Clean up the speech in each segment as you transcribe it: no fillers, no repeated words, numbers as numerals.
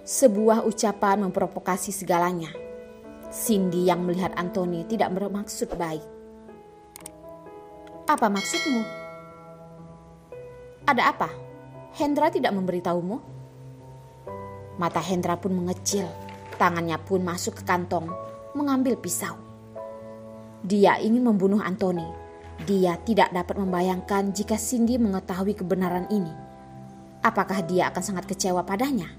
Sebuah ucapan memprovokasi segalanya. Cindy yang melihat Anthony tidak bermaksud baik. Apa maksudmu? Ada apa? Hendra tidak memberitahumu? Mata Hendra pun mengecil. Tangannya pun masuk ke kantong, mengambil pisau. Dia ingin membunuh Anthony. Dia tidak dapat membayangkan jika Cindy mengetahui kebenaran ini. Apakah dia akan sangat kecewa padanya?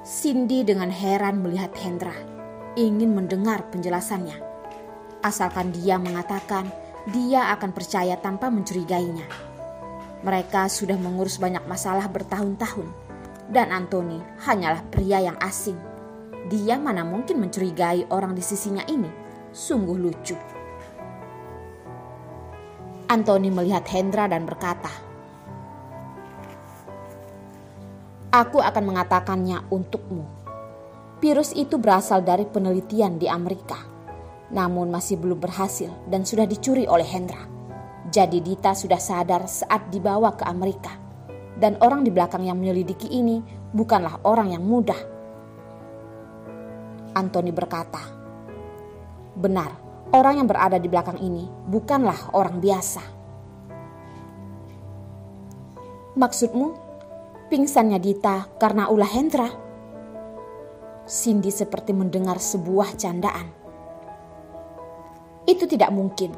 Cindy dengan heran melihat Hendra, ingin mendengar penjelasannya. Asalkan dia mengatakan dia akan percaya tanpa mencurigainya. Mereka sudah mengurus banyak masalah bertahun-tahun, dan Anthony hanyalah pria yang asing. Dia mana mungkin mencurigai orang di sisinya ini? Sungguh lucu. Anthony melihat Hendra dan berkata, "Aku akan mengatakannya untukmu. Virus itu berasal dari penelitian di Amerika, namun masih belum berhasil dan sudah dicuri oleh Hendra. Jadi Dita sudah sadar saat dibawa ke Amerika. Dan orang di belakang yang menyelidiki ini bukanlah orang yang mudah." Anthony berkata, "Benar, orang yang berada di belakang ini bukanlah orang biasa." "Maksudmu, pingsannya Dita karena ulah Hendra?" Cindy seperti mendengar sebuah candaan. "Itu tidak mungkin.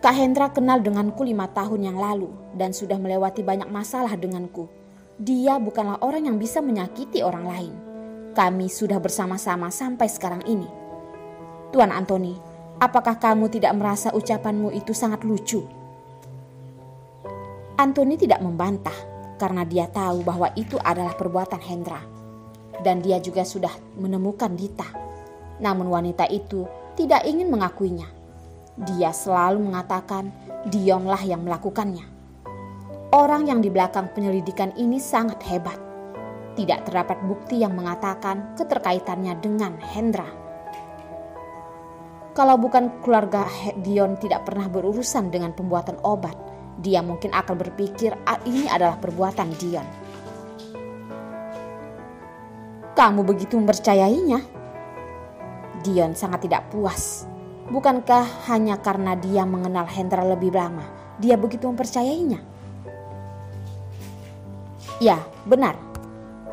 Kak Hendra kenal denganku 5 tahun yang lalu dan sudah melewati banyak masalah denganku. Dia bukanlah orang yang bisa menyakiti orang lain. Kami sudah bersama-sama sampai sekarang ini. Tuan Anthony, apakah kamu tidak merasa ucapanmu itu sangat lucu?" Anthony tidak membantah karena dia tahu bahwa itu adalah perbuatan Hendra. Dan dia juga sudah menemukan Dita. Namun wanita itu tidak ingin mengakuinya. Dia selalu mengatakan Dionlah yang melakukannya. Orang yang di belakang penyelidikan ini sangat hebat. Tidak terdapat bukti yang mengatakan keterkaitannya dengan Hendra. Kalau bukan keluarga Dion tidak pernah berurusan dengan pembuatan obat, dia mungkin akan berpikir ini adalah perbuatan Dion. "Kamu begitu mempercayainya?" Dion sangat tidak puas. Bukankah hanya karena dia mengenal Hendra lebih lama, dia begitu mempercayainya? "Ya, benar."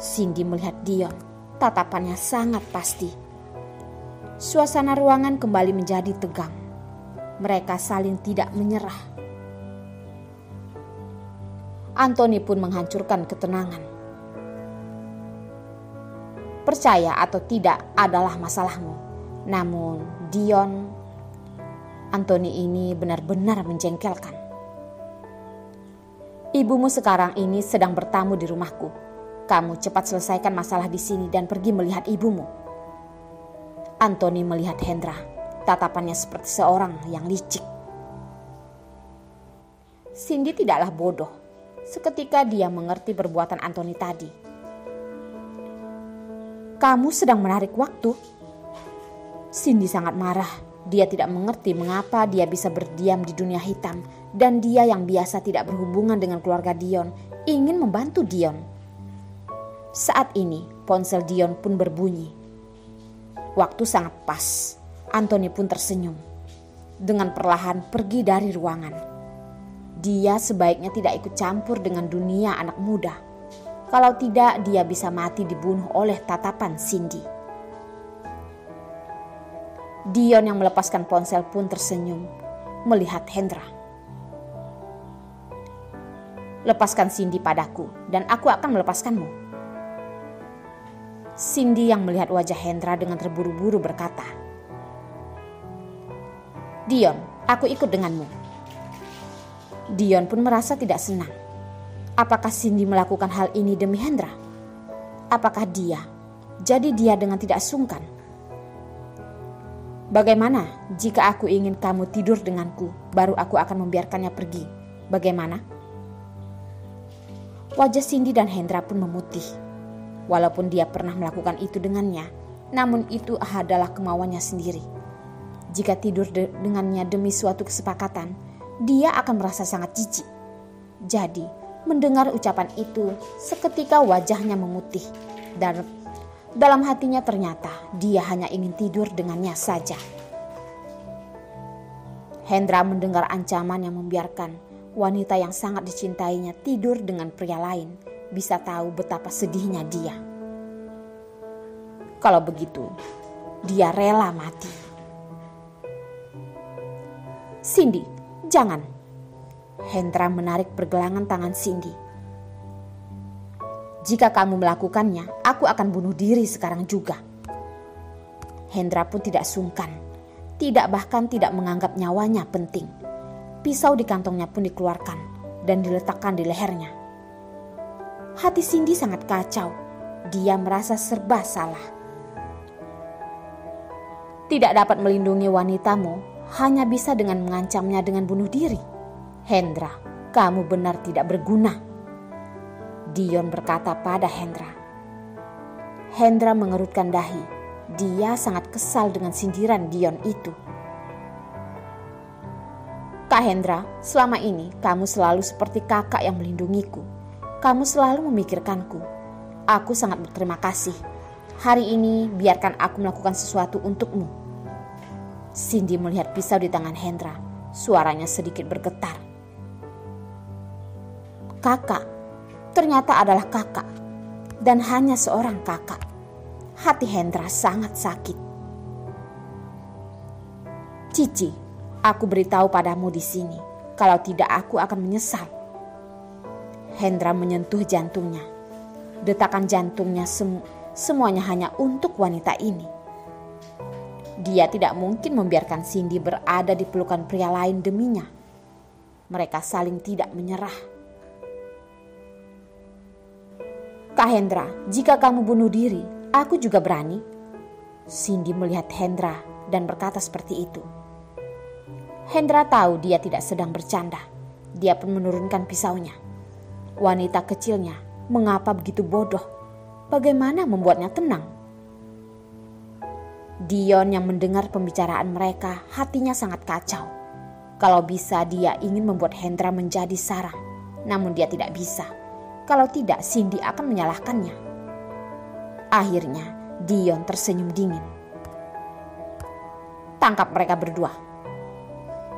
Cindy melihat Dion. Tatapannya sangat pasti. Suasana ruangan kembali menjadi tegang. Mereka saling tidak menyerah. Anthony pun menghancurkan ketenangan. "Percaya atau tidak adalah masalahmu. Namun Dion..." Anthony ini benar-benar menjengkelkan. "Ibumu sekarang ini sedang bertamu di rumahku. Kamu cepat selesaikan masalah di sini dan pergi melihat ibumu." Anthony melihat Hendra. Tatapannya seperti seorang yang licik. Cindy tidaklah bodoh. Seketika dia mengerti perbuatan Anthony tadi. "Kamu sedang menarik waktu?" Cindy sangat marah. Dia tidak mengerti mengapa dia bisa berdiam di dunia hitam dan dia yang biasa tidak berhubungan dengan keluarga Dion ingin membantu Dion. Saat ini ponsel Dion pun berbunyi. Waktu sangat pas. Anthony pun tersenyum. Dengan perlahan pergi dari ruangan. Dia sebaiknya tidak ikut campur dengan dunia anak muda. Kalau tidak dia bisa mati dibunuh oleh tatapan Cindy. Dion yang melepaskan ponsel pun tersenyum melihat Hendra. "Lepaskan Cindy padaku dan aku akan melepaskanmu." Cindy yang melihat wajah Hendra dengan terburu-buru berkata, "Dion, aku ikut denganmu." Dion pun merasa tidak senang. Apakah Cindy melakukan hal ini demi Hendra? Apakah dia? Jadi dia dengan tidak sungkan. "Bagaimana jika aku ingin kamu tidur denganku, baru aku akan membiarkannya pergi? Bagaimana?" Wajah Cindy dan Hendra pun memutih. Walaupun dia pernah melakukan itu dengannya, namun itu adalah kemauannya sendiri. Jika tidur dengannya demi suatu kesepakatan, dia akan merasa sangat jijik. Jadi, Mendengar ucapan itu, seketika wajahnya memutih dan dalam hatinya ternyata dia hanya ingin tidur dengannya saja. Hendra mendengar ancaman yang membiarkan wanita yang sangat dicintainya tidur dengan pria lain, bisa tahu betapa sedihnya dia. Kalau begitu, dia rela mati. Cindy, jangan. Hendra menarik pergelangan tangan Cindy. Jika kamu melakukannya, aku akan bunuh diri sekarang juga. Hendra pun tidak sungkan, bahkan tidak menganggap nyawanya penting. Pisau di kantongnya pun dikeluarkan dan diletakkan di lehernya. Hati Cindy sangat kacau. Dia merasa serba salah. Tidak dapat melindungi wanitamu hanya bisa dengan mengancamnya dengan bunuh diri. Hendra, kamu benar tidak berguna. Dion berkata pada Hendra. Hendra mengerutkan dahi. Dia sangat kesal dengan sindiran Dion itu. Kak Hendra, selama ini kamu selalu seperti kakak yang melindungiku. Kamu selalu memikirkanku. Aku sangat berterima kasih. Hari ini biarkan aku melakukan sesuatu untukmu. Cindy melihat pisau di tangan Hendra. Suaranya sedikit bergetar. Kakak, ternyata adalah kakak. Dan hanya seorang kakak. Hati Hendra sangat sakit. Cici, aku beritahu padamu di sini. Kalau tidak aku akan menyesal. Hendra menyentuh jantungnya. Detakan jantungnya semuanya hanya untuk wanita ini. Dia tidak mungkin membiarkan Cindy berada di pelukan pria lain deminya. Mereka saling tidak menyerah. Kak Hendra, jika kamu bunuh diri, aku juga berani. Cindy melihat Hendra dan berkata seperti itu. Hendra tahu dia tidak sedang bercanda. Dia pun menurunkan pisaunya. Wanita kecilnya, mengapa begitu bodoh? Bagaimana membuatnya tenang? Dion yang mendengar pembicaraan mereka, hatinya sangat kacau. Kalau bisa dia ingin membuat Hendra menjadi sarang. Namun dia tidak bisa. Kalau tidak, Cindy akan menyalahkannya. Akhirnya, Dion tersenyum dingin. Tangkap mereka berdua.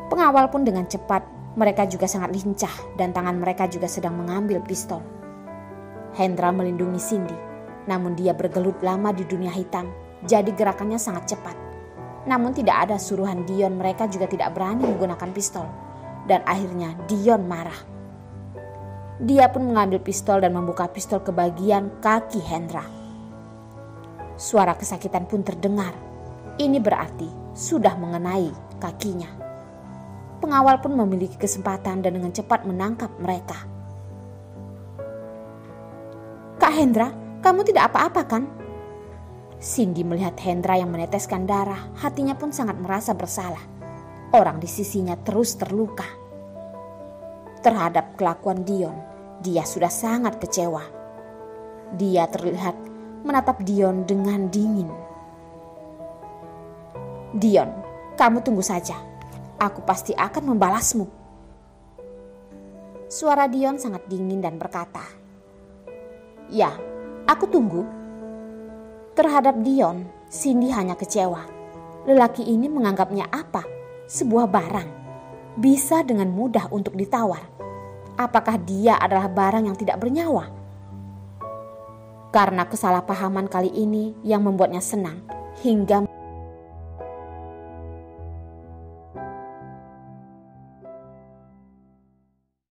Pengawal pun dengan cepat, mereka juga sangat lincah dan tangan mereka juga sedang mengambil pistol. Hendra melindungi Cindy, namun dia bergelut lama di dunia hitam, jadi gerakannya sangat cepat. Namun tidak ada suruhan Dion, mereka juga tidak berani menggunakan pistol. Dan akhirnya Dion marah. Dia pun mengambil pistol dan membuka pistol ke bagian kaki Hendra. Suara kesakitan pun terdengar. Ini berarti sudah mengenai kakinya. Pengawal pun memiliki kesempatan dan dengan cepat menangkap mereka. Kak Hendra, kamu tidak apa-apa kan? Cindy melihat Hendra yang meneteskan darah, hatinya pun sangat merasa bersalah. Orang di sisinya terus terluka. Terhadap kelakuan Dion, dia sudah sangat kecewa. Dia terlihat menatap Dion dengan dingin. Dion, kamu tunggu saja. Aku pasti akan membalasmu. Suara Dion sangat dingin dan berkata, ya, aku tunggu. Terhadap Dion, Cindy hanya kecewa. Lelaki ini menganggapnya apa? Sebuah barang. Bisa dengan mudah untuk ditawar. Apakah dia adalah barang yang tidak bernyawa? Karena kesalahpahaman kali ini yang membuatnya senang hingga